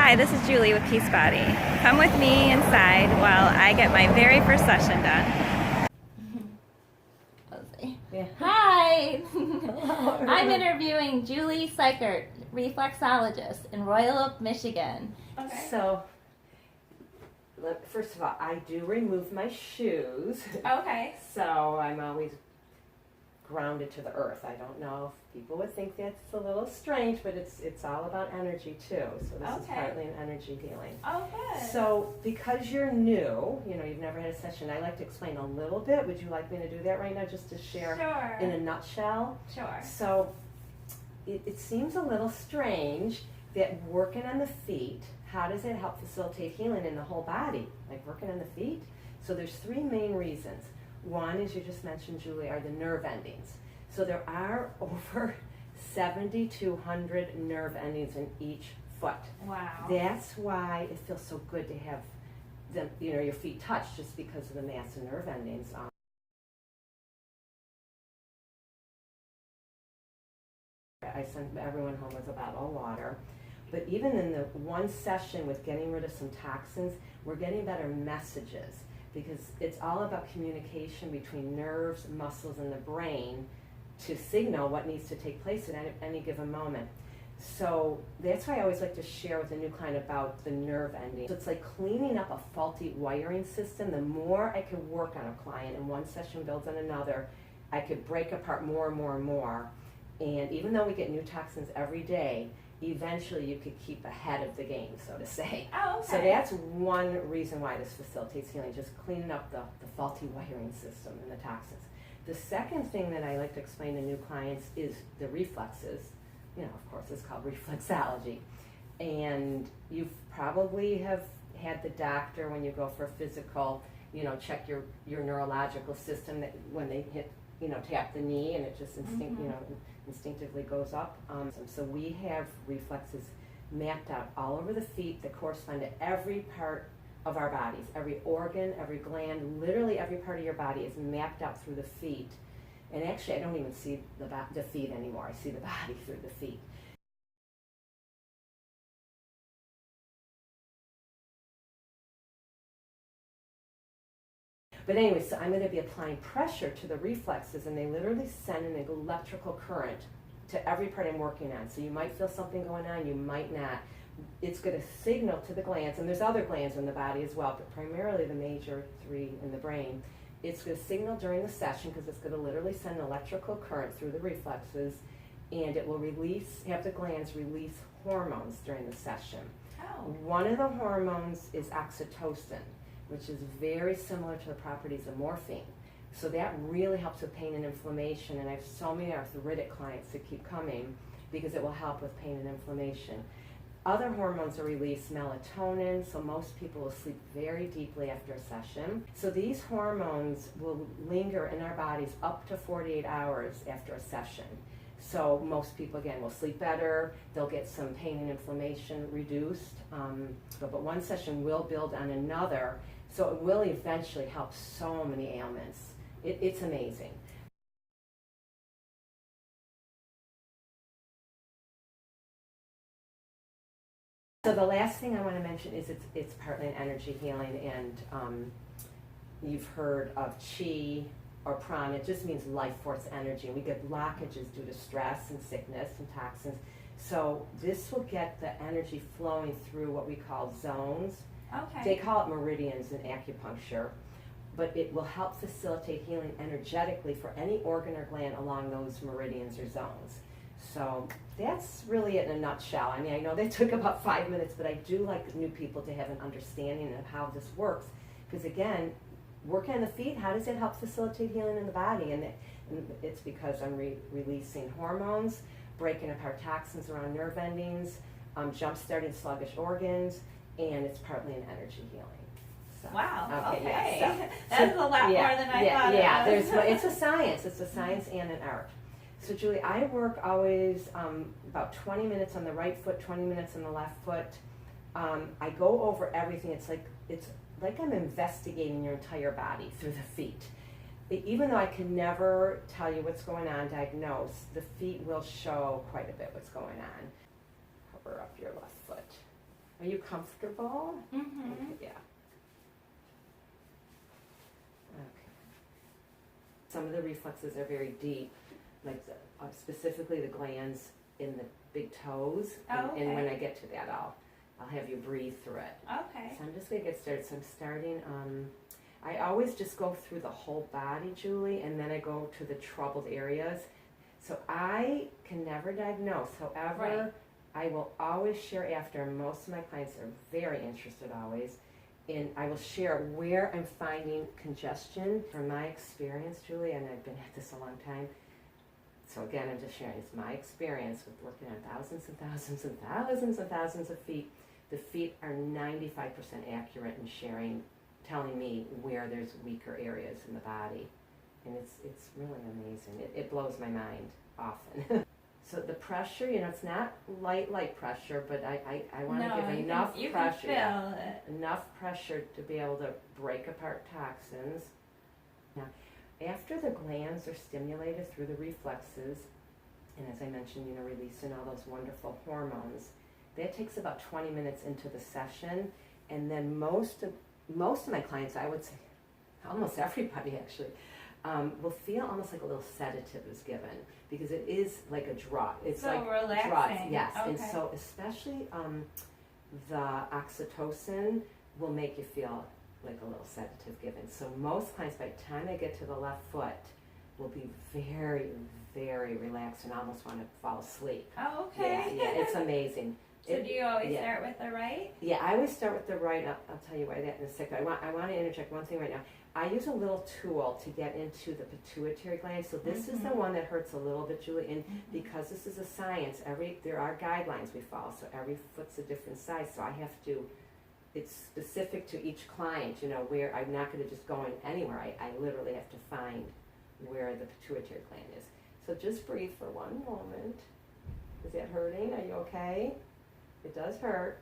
Hi, this is Julie with Peacebody. Come with me inside while I get my very first session done. Yeah. Hi! I'm interviewing Julie Cykiert, Reflexologist in Royal Oak, Michigan. Okay. So, look, first of all, I do remove my shoes. Okay. So I'm always grounded to the earth. I don't know if people would think that's a little strange, but it's all about energy too. So this is partly an energy healing. Oh, good. So because you're new, you've never had a session, I like to explain a little bit. Would you like me to do that right now, just to share in a nutshell? Sure. So it seems a little strange that working on the feet, how does it help facilitate healing in the whole body? Like working on the feet? So there's three main reasons. One, as you just mentioned, Julie, are the nerve endings. So there are over 7,200 nerve endings in each foot. Wow. That's why it feels so good to have them, your feet touched, just because of the massive nerve endings. I sent everyone home with a bottle of water. But even in the one session with getting rid of some toxins, we're getting better messages, because it's all about communication between nerves, muscles, and the brain to signal what needs to take place at any given moment. So that's why I always like to share with a new client about the nerve ending. So it's like cleaning up a faulty wiring system. The more I can work on a client, and one session builds on another, I could break apart more and more and more. And even though we get new toxins every day, eventually you could keep ahead of the game, so to say. Oh, okay. So that's one reason why this facilitates healing, just cleaning up the faulty wiring system and the toxins. The second thing that I like to explain to new clients is the reflexes. Of course, it's called reflexology. And you probably have had the doctor, when you go for a physical, check your neurological system, that when they hit, tap the knee, and it just instinctively goes up. So we have reflexes mapped out all over the feet that correspond to every part of our bodies. Every organ, every gland, literally every part of your body is mapped out through the feet. And actually, I don't even see the feet anymore. I see the body through the feet. But anyway, so I'm going to be applying pressure to the reflexes, and they literally send an electrical current to every part I'm working on. So you might feel something going on, you might not. It's going to signal to the glands, and there's other glands in the body as well, but primarily the major three in the brain. It's going to signal during the session, because it's going to literally send an electrical current through the reflexes, and it will have the glands release hormones during the session. Oh. One of the hormones is oxytocin, which is very similar to the properties of morphine. So that really helps with pain and inflammation, and I have so many arthritic clients that keep coming because it will help with pain and inflammation. Other hormones are released, melatonin, so most people will sleep very deeply after a session. So these hormones will linger in our bodies up to 48 hours after a session. So most people, again, will sleep better, they'll get some pain and inflammation reduced, but one session will build on another, so it will eventually help so many ailments. It's amazing. So the last thing I want to mention is it's partly an energy healing, and you've heard of chi or prana. It just means life force energy. We get blockages due to stress and sickness and toxins. So this will get the energy flowing through what we call zones. Okay. They call it meridians in acupuncture, but it will help facilitate healing energetically for any organ or gland along those meridians or zones. So that's really it in a nutshell. I mean, I know that took about 5 minutes, but I do like new people to have an understanding of how this works. Because again, working on the feet, how does it help facilitate healing in the body? And it's because I'm releasing hormones, breaking apart toxins around nerve endings, jump-starting sluggish organs, and it's partly an energy healing. So, Wow, okay. Yeah, That's a lot more than I thought it was. It's a science. It's a science and an art. So Julie, I work always about 20 minutes on the right foot, 20 minutes on the left foot. I go over everything. It's like I'm investigating your entire body through the feet. Even though I can never tell you what's going on, diagnose, the feet will show quite a bit what's going on. Cover up your left foot. Are you comfortable? Mm-hmm. Okay, yeah. Okay. Some of the reflexes are very deep, like specifically the glands in the big toes. Oh, okay. And when I get to that, I'll have you breathe through it. Okay. So I'm just going to get started. So I'm starting, I always just go through the whole body, Julie, and then I go to the troubled areas. So I can never diagnose. However, I will always share after, and most of my clients are very interested always, and I will share where I'm finding congestion from my experience, Julie, and I've been at this a long time. So again, I'm just sharing, it's my experience with working on thousands and thousands and thousands and thousands of feet. The feet are 95% accurate in sharing, telling me where there's weaker areas in the body. And it's really amazing. It blows my mind often. So the pressure, it's not light pressure, but I want to give enough pressure. Can feel it. Enough pressure to be able to break apart toxins. Now, after the glands are stimulated through the reflexes, and as I mentioned, releasing all those wonderful hormones, that takes about 20 minutes into the session, and then most of my clients, I would say, almost everybody actually, will feel almost like a little sedative is given, because it is like a drug. It's so like relaxing. drugs, yes. Okay. And so especially the oxytocin will make you feel like a little sedative given. So most clients, by the time they get to the left foot, will be very, very relaxed and almost want to fall asleep. Oh, okay. Yeah, it's amazing. So do you always start with the right? Yeah, I always start with the right. I'll tell you why that in a second. I want to interject one thing right now. I use a little tool to get into the pituitary gland. So this is the one that hurts a little bit, Julie. And because this is a science, there are guidelines we follow. So every foot's a different size. So I have to, it's specific to each client, where I'm not going to just go in anywhere. I literally have to find where the pituitary gland is. So just breathe for one moment. Is that hurting? Are you okay? It does hurt.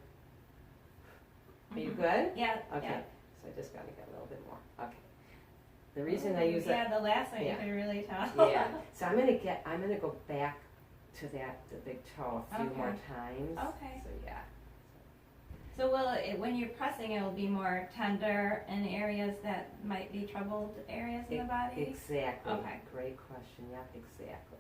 Are you good? Yeah. Okay. Yeah. So I just got to get a little bit more. Okay. The reason I use the last one you could really tell. Yeah. So I'm gonna go back to the big toe a few more times. Okay. So yeah. So when you're pressing, it will be more tender in areas that might be troubled areas in the body? Exactly. Okay. Great question. Yep, exactly.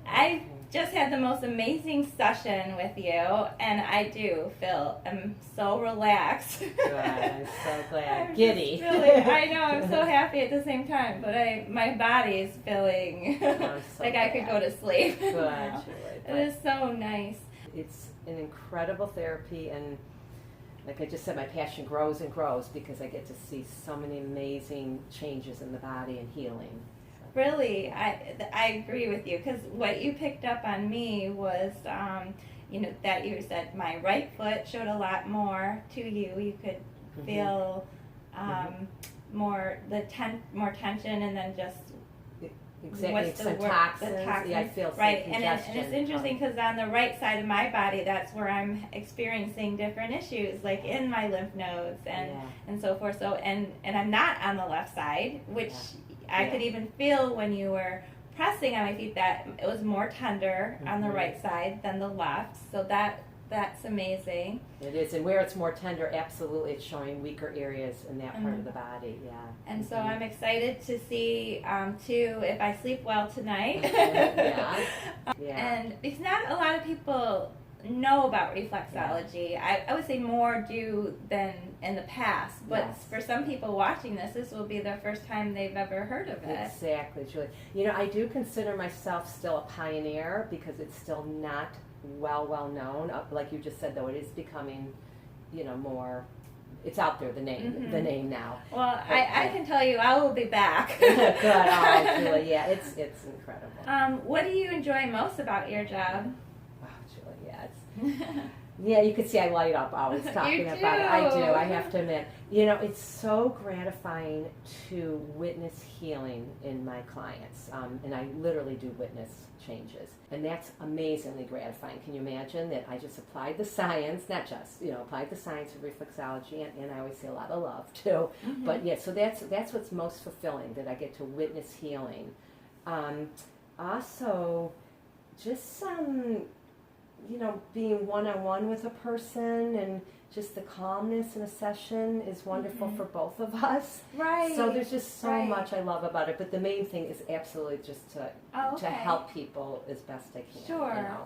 I just had the most amazing session with you, and I do feel I'm so relaxed. Good. I'm so glad. I'm Giddy. I know, I'm so happy at the same time, but my body is feeling like I could go to sleep. Good, now. Julie. It is so nice. It's an incredible therapy, and like I just said, my passion grows and grows because I get to see so many amazing changes in the body and healing. Really, I agree with you, because what you picked up on me was, that you said my right foot showed a lot more to you. You could feel more tension, and then just exactly what's some the toxins. The toxins. Yeah, I feel right, some and congestion. it's interesting because on the right side of my body, that's where I'm experiencing different issues, like in my lymph nodes and so forth. So and I'm not on the left side, which I could even feel when you were pressing on my feet that it was more tender on the right side than the left. So that's amazing. It is, and where it's more tender, absolutely, it's showing weaker areas in that part of the body. Yeah. And so I'm excited to see too if I sleep well tonight. Yeah. And because not a lot of people know about reflexology. I would say more do than in the past, but for some people watching this will be their first time they've ever heard of it. Exactly, Julie. I do consider myself still a pioneer because it's still not well known. Like you just said, though, it is becoming, more. It's out there, the name now. Well, but, I can tell you, I will be back. Good, oh, Julie, yeah, it's incredible. What do you enjoy most about your job? Yeah, you can see I light up always talking about it. I do. I have to admit. It's so gratifying to witness healing in my clients. And I literally do witness changes. And that's amazingly gratifying. Can you imagine that I just applied the science, not just, applied the science of reflexology, and I always say a lot of love too. But yeah, so that's what's most fulfilling, that I get to witness healing. Also, just being one-on-one with a person, and just the calmness in a session is wonderful for both of us. Right. So there's just so much I love about it. But the main thing is absolutely just to help people as best I can. Sure.